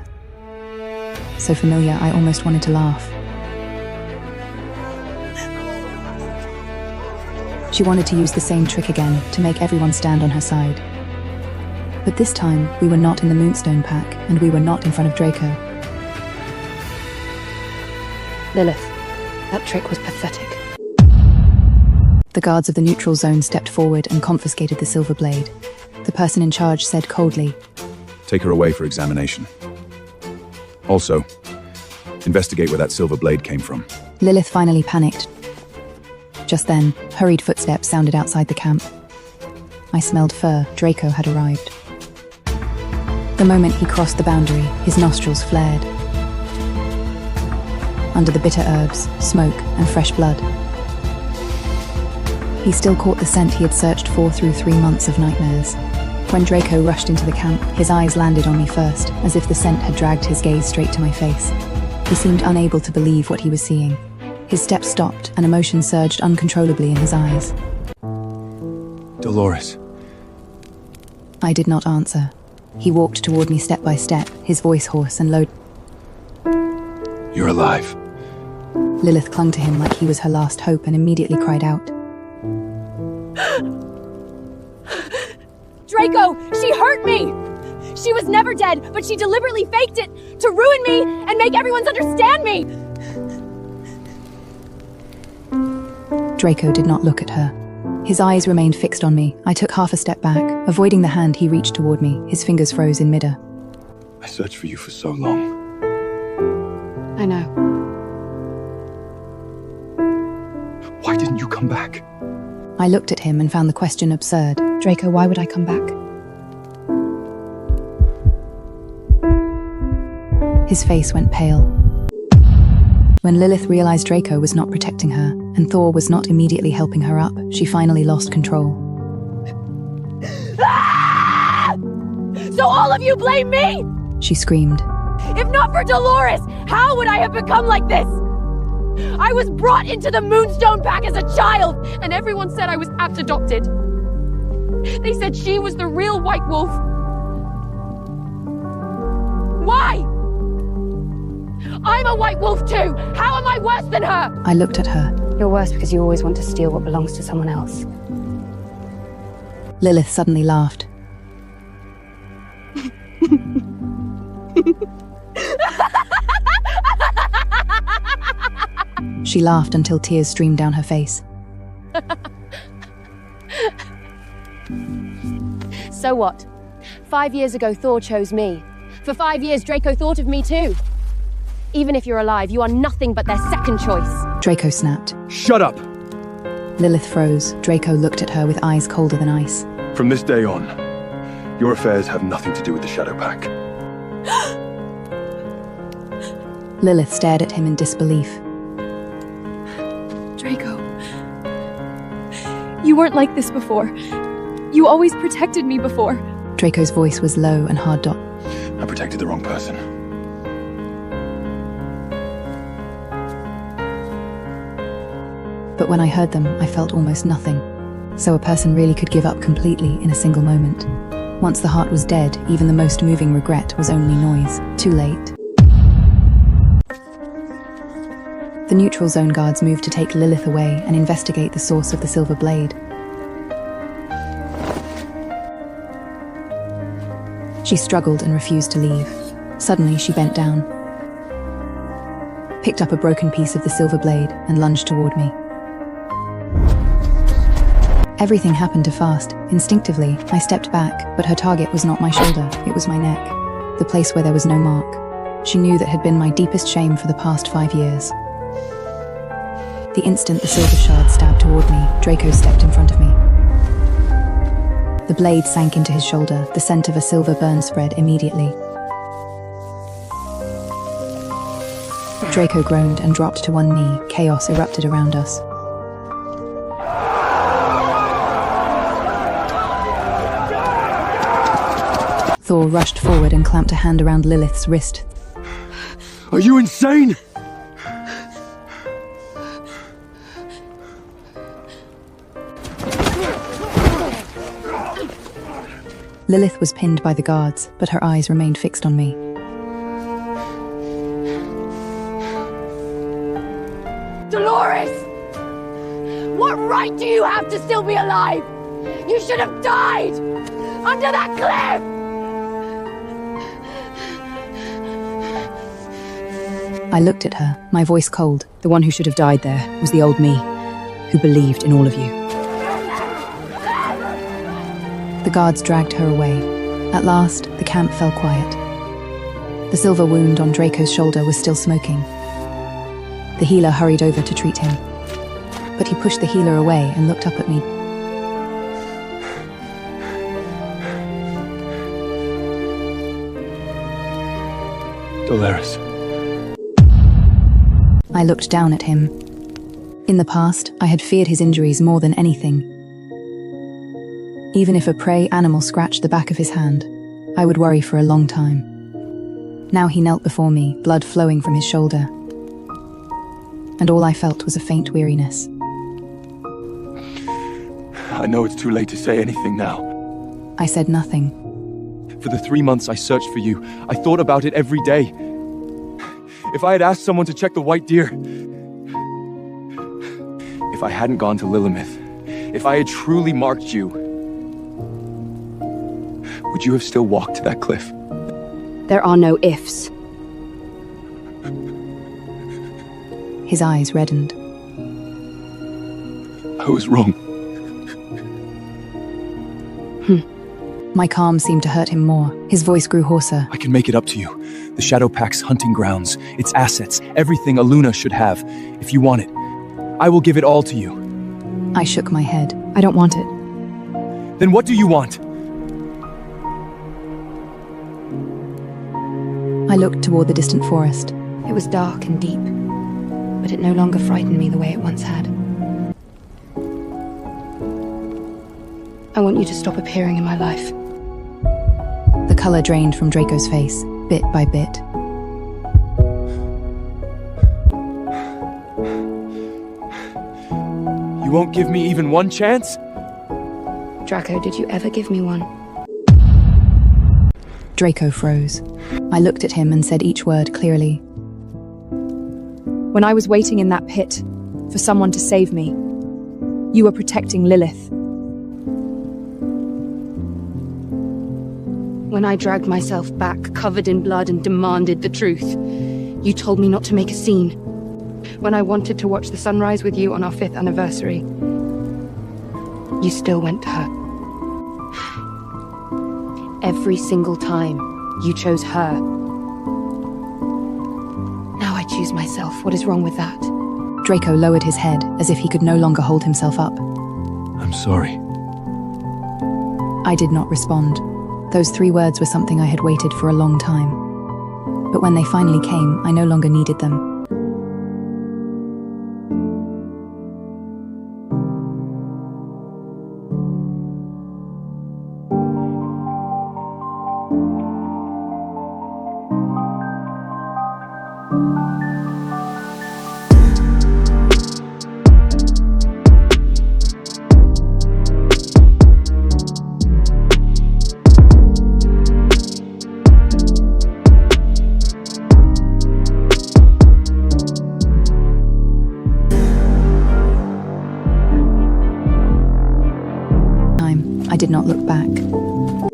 So familiar, I almost wanted to laugh. She wanted to use the same trick again, to make everyone stand on her side. But this time, we were not in the Moonstone Pack, and we were not in front of Draco. Lilith, that trick was pathetic. The guards of the neutral zone stepped forward and confiscated the silver blade. The person in charge said coldly, "Take her away for examination. Also, investigate where that silver blade came from." Lilith finally panicked. Just then, hurried footsteps sounded outside the camp. I smelled fur. Draco had arrived. The moment he crossed the boundary, his nostrils flared. Under the bitter herbs, smoke, and fresh blood. He still caught the scent he had searched for through 3 months of nightmares. When Draco rushed into the camp, his eyes landed on me first, as if the scent had dragged his gaze straight to my face. He seemed unable to believe what he was seeing. His steps stopped, and emotion surged uncontrollably in his eyes. "Dolores." I did not answer. He walked toward me step by step, his voice hoarse and low. "You're alive." Lilith clung to him like he was her last hope and immediately cried out. Draco, she hurt me! She was never dead, but she deliberately faked it to ruin me and make everyone understand me! Draco did not look at her. His eyes remained fixed on me. I took half a step back, avoiding the hand he reached toward me. His fingers froze in midair. "I searched for you for so long." I know. "Why didn't you come back?" I looked at him and found the question absurd. Draco, why would I come back? His face went pale. When Lilith realized Draco was not protecting her, and Thor was not immediately helping her up, she finally lost control. Ah! So all of you blame me? She screamed. If not for Dolores, how would I have become like this? I was brought into the Moonstone Pack as a child, and everyone said I was apt adopted. They said she was the real White Wolf. Why? I'm a White Wolf too! How am I worse than her? I looked at her. You're worse because you always want to steal what belongs to someone else. Lilith suddenly laughed. She laughed until tears streamed down her face. So what? 5 years ago, Thor chose me. For 5 years, Draco thought of me too. Even if you're alive, you are nothing but their second choice. Draco snapped. Shut up! Lilith froze. Draco looked at her with eyes colder than ice. From this day on, your affairs have nothing to do with the Shadow Pack. Lilith stared at him in disbelief. Draco, you weren't like this before. You always protected me before. Draco's voice was low and hard. I protected the wrong person. But when I heard them, I felt almost nothing. So a person really could give up completely in a single moment. Once the heart was dead, even the most moving regret was only noise. Too late. The neutral zone guards moved to take Lilith away and investigate the source of the silver blade. She struggled and refused to leave. Suddenly, she bent down, picked up a broken piece of the silver blade, and lunged toward me. Everything happened too fast. Instinctively, I stepped back, but her target was not my shoulder, it was my neck, the place where there was no mark. She knew that had been my deepest shame for the past 5 years. The instant the silver shard stabbed toward me, Draco stepped in front of me. The blade sank into his shoulder, the scent of a silver burn spread immediately. Draco groaned and dropped to one knee. Chaos erupted around us. Thor rushed forward and clamped a hand around Lilith's wrist. Are you insane? Lilith was pinned by the guards, but her eyes remained fixed on me. Dolores! What right do you have to still be alive? You should have died! Under that cliff! I looked at her, my voice cold. The one who should have died there was the old me, who believed in all of you. The guards dragged her away. At last, the camp fell quiet. The silver wound on Draco's shoulder was still smoking. The healer hurried over to treat him, but he pushed the healer away and looked up at me. Dolores. I looked down at him. In the past, I had feared his injuries more than anything. Even if a prey animal scratched the back of his hand, I would worry for a long time. Now he knelt before me, blood flowing from his shoulder. And all I felt was a faint weariness. I know it's too late to say anything now. I said nothing. For the 3 months I searched for you, I thought about it every day. If I had asked someone to check the white deer, if I hadn't gone to Lilith, if I had truly marked you, would you have still walked to that cliff? There are no ifs. His eyes reddened. I was wrong. My calm seemed to hurt him more. His voice grew hoarser. I can make it up to you. The Shadow Pack's hunting grounds, its assets, everything Aluna should have. If you want it, I will give it all to you. I shook my head. I don't want it. Then what do you want? I looked toward the distant forest. It was dark and deep, but it no longer frightened me the way it once had. I want you to stop appearing in my life. The color drained from Draco's face, bit by bit. You won't give me even one chance? Draco, did you ever give me one? Draco froze. I looked at him and said each word clearly. When I was waiting in that pit for someone to save me, you were protecting Lilith. When I dragged myself back, covered in blood, and demanded the truth, you told me not to make a scene. When I wanted to watch the sunrise with you on our 5th anniversary, you still went to her. Every single time, you chose her. Now I choose myself. What is wrong with that? Draco lowered his head, as if he could no longer hold himself up. I'm sorry. I did not respond. Those 3 words were something I had waited for a long time. But when they finally came, I no longer needed them. I did not look back.